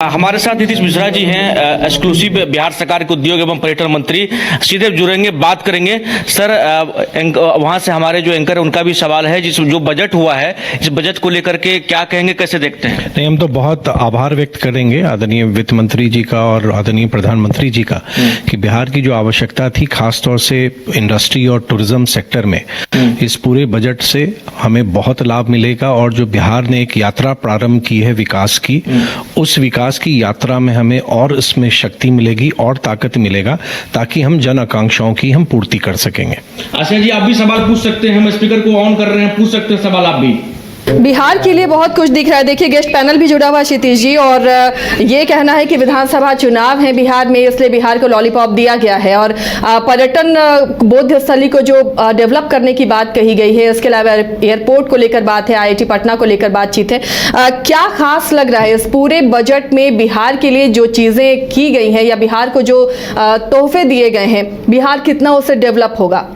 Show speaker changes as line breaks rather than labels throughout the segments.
हमारे साथ नीतीश मिश्रा जी हैं, एक्सक्लूसिव बिहार सरकार के उद्योग एवं पर्यटन मंत्री। सीधे जुड़ेंगे, बात करेंगे। सर, वहां से हमारे जो एंकर है उनका भी सवाल है, जो बजट हुआ है, इस बजट को लेकर के क्या कहेंगे, कैसे देखते हैं?
नहीं, हम तो बहुत आभार व्यक्त करेंगे आदरणीय वित्त मंत्री जी का और आदरणीय प्रधानमंत्री जी का कि बिहार की जो आवश्यकता थी, खासतौर से इंडस्ट्री और टूरिज्म सेक्टर में, इस पूरे बजट से हमें बहुत लाभ मिलेगा। और जो बिहार ने एक यात्रा प्रारंभ की है विकास की, उस विकास की यात्रा में हमें और इसमें शक्ति मिलेगी और ताकत मिलेगा, ताकि हम जन आकांक्षाओं की हम पूर्ति कर सकेंगे।
आशा जी, आप भी सवाल पूछ सकते हैं, हम स्पीकर को ऑन कर रहे हैं, पूछ सकते हैं सवाल आप भी।
बिहार के लिए बहुत कुछ दिख रहा है। देखिए, गेस्ट पैनल भी जुड़ा हुआ है क्षितिज जी, और ये कहना है कि विधानसभा चुनाव है बिहार में, इसलिए बिहार को लॉलीपॉप दिया गया है। और पर्यटन बौद्ध स्थली को जो डेवलप करने की बात कही गई है, इसके अलावा एयरपोर्ट को लेकर बात है, आईआईटी पटना को लेकर बातचीत है। क्या खास लग रहा है इस पूरे बजट में बिहार के लिए जो चीजें की गई हैं, या बिहार को जो तोहफे दिए गए हैं, बिहार कितना उससे डेवलप होगा?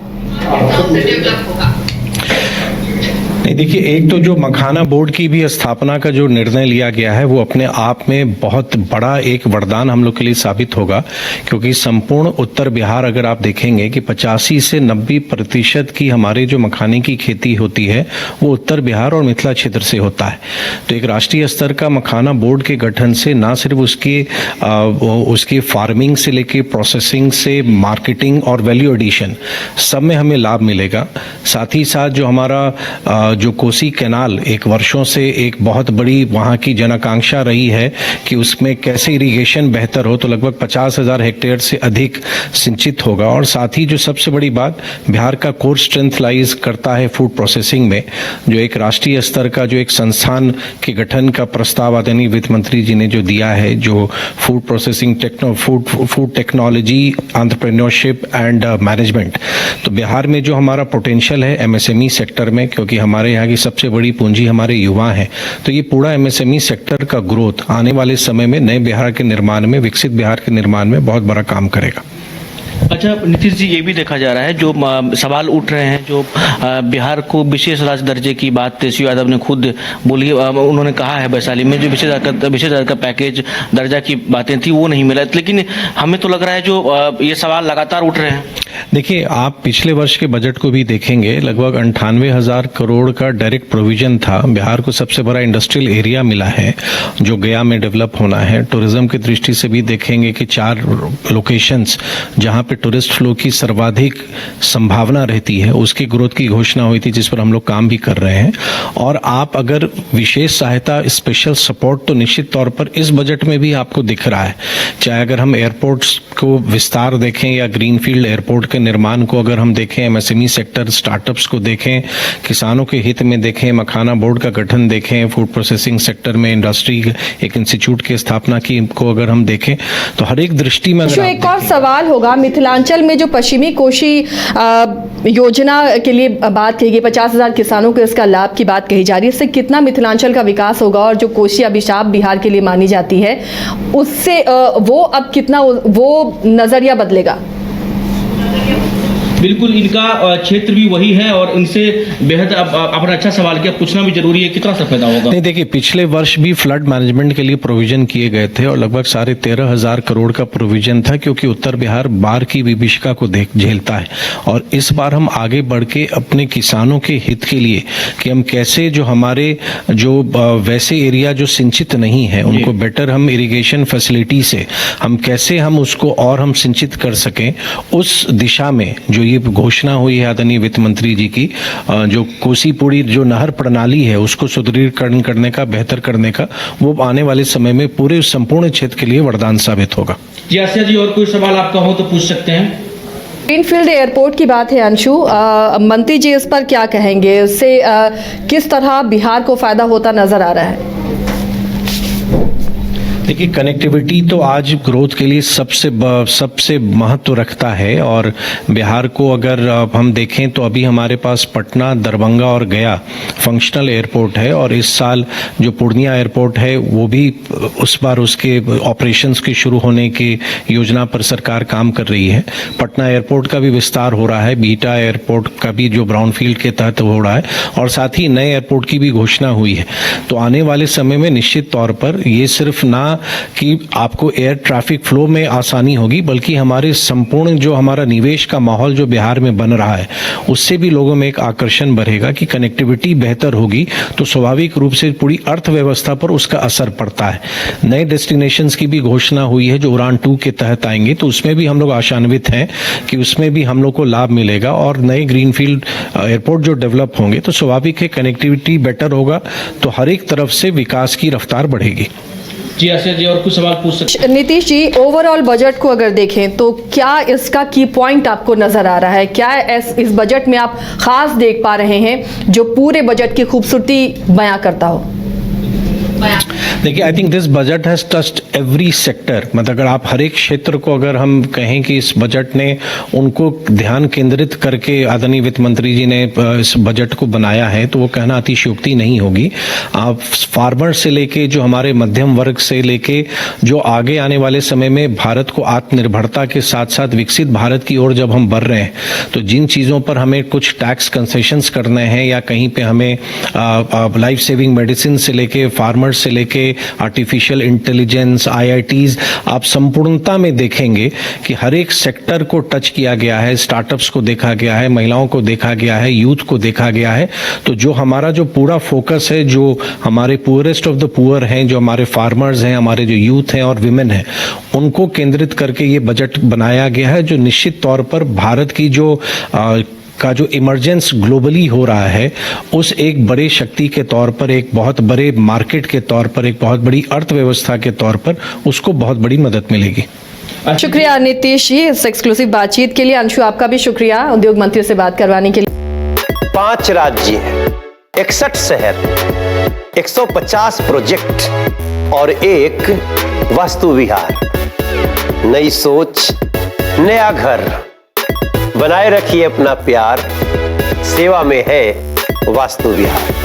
नहीं, देखिए, एक तो जो मखाना बोर्ड की भी स्थापना का जो निर्णय लिया गया है, वो अपने आप में बहुत बड़ा एक वरदान हम लोग के लिए साबित होगा, क्योंकि संपूर्ण उत्तर बिहार अगर आप देखेंगे कि 85 से 90% की हमारे जो मखाने की खेती होती है, वो उत्तर बिहार और मिथिला क्षेत्र से होता है। तो एक राष्ट्रीय स्तर का मखाना बोर्ड के गठन से न सिर्फ उसके फार्मिंग से लेके प्रोसेसिंग से मार्केटिंग और वैल्यू एडिशन सब में हमें लाभ मिलेगा। साथ ही साथ जो हमारा जो कोसी कैनाल एक वर्षों से एक बहुत बड़ी वहाँ की जनाकांक्षा रही है कि उसमें कैसे इरिगेशन बेहतर हो, तो लगभग 50,000 हेक्टेयर से अधिक सिंचित होगा। और साथ ही जो सबसे बड़ी बात, बिहार का कोर स्ट्रेंथ लाइज करता है फूड प्रोसेसिंग में, जो एक राष्ट्रीय स्तर का जो एक संस्थान के गठन का प्रस्ताव आदरणीय वित्त मंत्री जी ने जो दिया है, जो food processing food technology entrepreneurship and management. तो बिहार में जो हमारा पोटेंशियल है एमएसएमई सेक्टर में, क्योंकि हमारे यहाँ की सबसे बड़ी पूंजी हमारे युवा हैं, तो ये पूरा एमएसएमई सेक्टर का ग्रोथ आने वाले समय में नए बिहार के निर्माण में, विकसित बिहार के निर्माण में बहुत बड़ा काम करेगा।
अच्छा नीतीश जी, ये भी देखा जा रहा है, जो सवाल उठ रहे हैं, जो बिहार को विशेष राज्य दर्जे की बात तेजस्वी यादव ने खुद बोली, उन्होंने कहा है वैशाली में जो विशेष राज्य का पैकेज दर्जा की बातें थी वो नहीं मिला। लेकिन हमें तो लग रहा है जो ये सवाल लगातार उठ रहे हैं।
देखिए, आप पिछले वर्ष के बजट को भी देखेंगे, लगभग 98,000 करोड़ का डायरेक्ट प्रोविजन था। बिहार को सबसे बड़ा इंडस्ट्रियल एरिया मिला है जो गया में डेवलप होना है। टूरिज्म की दृष्टि से भी देखेंगे कि 4 लोकेशंस जहां पे टूरिस्ट फ्लो की सर्वाधिक संभावना रहती है, उसकी ग्रोथ की घोषणा हुई थी, जिस पर हम लोग काम भी कर रहे हैं। और आप अगर विशेष सहायता, स्पेशल सपोर्ट, तो निश्चित तौर पर इस बजट में भी आपको दिख रहा है। चाहे अगर हम एयरपोर्ट्स को विस्तार देखें या ग्रीनफील्ड एयरपोर्ट के निर्माण को अगर हम देखें, एमएसएमई सेक्टर स्टार्टअप्स को देखें, किसानों के हित में देखें, मखाना बोर्ड का गठन देखें, फूड प्रोसेसिंग सेक्टर में इंडस्ट्री एक इंस्टीट्यूट की स्थापना की को अगर हम देखें, तो हर एक दृष्टि में
एक और सवाल होगा, मिथिलांचल में जो पश्चिमी कोशी योजना के लिए बात कही गई, 50,000 किसानों को इसका लाभ की बात कही जा रही है, इससे कितना मिथिलांचल का विकास होगा? और जो कोशी अभिशाप बिहार के लिए मानी जाती है, उससे वो अब कितना वो नजरिया बदलेगा?
बिल्कुल, इनका क्षेत्र भी वही है और इनसे बेहद आपने अच्छा सवाल किया, पूछना भी जरूरी है, कितना सा फायदा होगा?
नहीं, देखिए, पिछले वर्ष भी फ्लड मैनेजमेंट के लिए प्रोविजन किए गए थे और लगभग 13,500 करोड़ का प्रोविजन था, क्योंकि उत्तर बिहार बाढ़ की विभीषिका को झेलता है। और इस बार हम आगे बढ़ के अपने किसानों के हित के लिए कि हम कैसे जो हमारे जो वैसे एरिया जो सिंचित नहीं है, उनको बेटर हम इरिगेशन फैसिलिटी से हम कैसे हम उसको और हम सिंचित कर सकें, उस दिशा में जो ये घोषणा हुई है आदरणीय वित्त मंत्री जी की, जो कोसी पुड़ी जो नहर प्रणाली है उसको सुदृढ़ीकरण करने का, बेहतर करने का, वो आने वाले समय में पूरे संपूर्ण क्षेत्र के लिए वरदान साबित होगा।
आसिया जी, और कोई सवाल आपका हो तो पूछ सकते हैं।
ग्रीनफील्ड एयरपोर्ट की बात है अंशु, मंत्री जी इस पर क्या कहेंगे? इससे किस तरह बिहार को फायदा होता नजर आ रहा है?
देखिए, कनेक्टिविटी तो आज ग्रोथ के लिए सबसे महत्व रखता है। और बिहार को अगर हम देखें तो अभी हमारे पास पटना, दरभंगा और गया फंक्शनल एयरपोर्ट है, और इस साल जो पूर्णिया एयरपोर्ट है वो भी उस बार उसके ऑपरेशंस के शुरू होने की योजना पर सरकार काम कर रही है। पटना एयरपोर्ट का भी विस्तार हो रहा है, बीटा एयरपोर्ट का भी जो ब्राउनफील्ड के तहत हो रहा है, और साथ ही नए एयरपोर्ट की भी घोषणा हुई है। तो आने वाले समय में निश्चित तौर पर ये सिर्फ ना कि आपको एयर ट्रैफिक फ्लो में आसानी होगी, बल्कि हमारे संपूर्ण जो हमारा निवेश का माहौल जो बिहार में बन रहा है उससे भी लोगों में एक आकर्षण बढ़ेगा कि कनेक्टिविटी बेहतर होगी, तो स्वाभाविक रूप से पूरी अर्थव्यवस्था पर उसका असर पड़ता है। नए डेस्टिनेशंस की भी घोषणा हुई है जो उड़ान 2 के तहत आएंगे, तो उसमें भी हम लोग आशान्वित हैं कि उसमें भी हम लोग को लाभ मिलेगा और नए ग्रीनफील्ड एयरपोर्ट जो डेवलप होंगे तो स्वाभाविक है कनेक्टिविटी बेटर होगा, तो हर एक तरफ से विकास की रफ्तार बढ़ेगी।
जी आसिया जी, और कुछ सवाल पूछ सकते
नीतीश जी, ओवरऑल बजट को अगर देखें तो क्या इसका की पॉइंट आपको नजर आ रहा है? क्या इस बजट में आप खास देख पा रहे हैं जो पूरे बजट की खूबसूरती बयां करता हो?
देखिए, I think this budget has touched every sector. मतलब अगर आप हर एक क्षेत्र को अगर हम कहें कि इस बजट ने उनको ध्यान केंद्रित करके आदरणीय वित्त मंत्री जी ने इस बजट को बनाया है, तो वो कहना अतिशयोक्ति नहीं होगी। आप फार्मर से लेके जो हमारे मध्यम वर्ग से लेके जो आगे आने वाले समय में भारत को आत्मनिर्भरता के साथ साथ विकसित भारत की ओर जब हम बढ़ रहे हैं, तो जिन चीज़ों पर हमें कुछ टैक्स कंसेशंस करने हैं या कहीं पे हमें लाइफ सेविंग मेडिसिन से लेके फार्मर से लेके आर्टिफिशियल इंटेलिजेंस, आईआईटीज, आप संपूर्णता में देखेंगे कि हर एक सेक्टर को टच किया गया है, स्टार्टअप्स को देखा गया है, महिलाओं को देखा गया है, यूथ को देखा गया है। तो जो हमारा जो पूरा फोकस है, जो हमारे पुअरेस्ट ऑफ द पुअर हैं, जो हमारे फार्मर्स हैं, हमारे जो यूथ हैं और विमेन हैं, उनको केंद्रित करके ये बजट बनाया गया है, जो निश्चित तौर पर भारत की जो का जो इमरजेंस ग्लोबली हो रहा है, उस एक बड़े शक्ति के तौर पर, एक बहुत बड़े मार्केट के तौर पर, एक बहुत बड़ी अर्थव्यवस्था के तौर पर उसको बहुत बड़ी मदद मिलेगी।
शुक्रिया नीतीश जी इस एक्सक्लूसिव बातचीत के लिए। अंशु, आपका भी शुक्रिया उद्योग मंत्री से बात करवाने के लिए।
5 राज्य, 61 शहर, 150 प्रोजेक्ट और एक वास्तु विहार। नई सोच, नया घर। बनाए रखिए अपना प्यार, सेवा में है वास्तु विहार।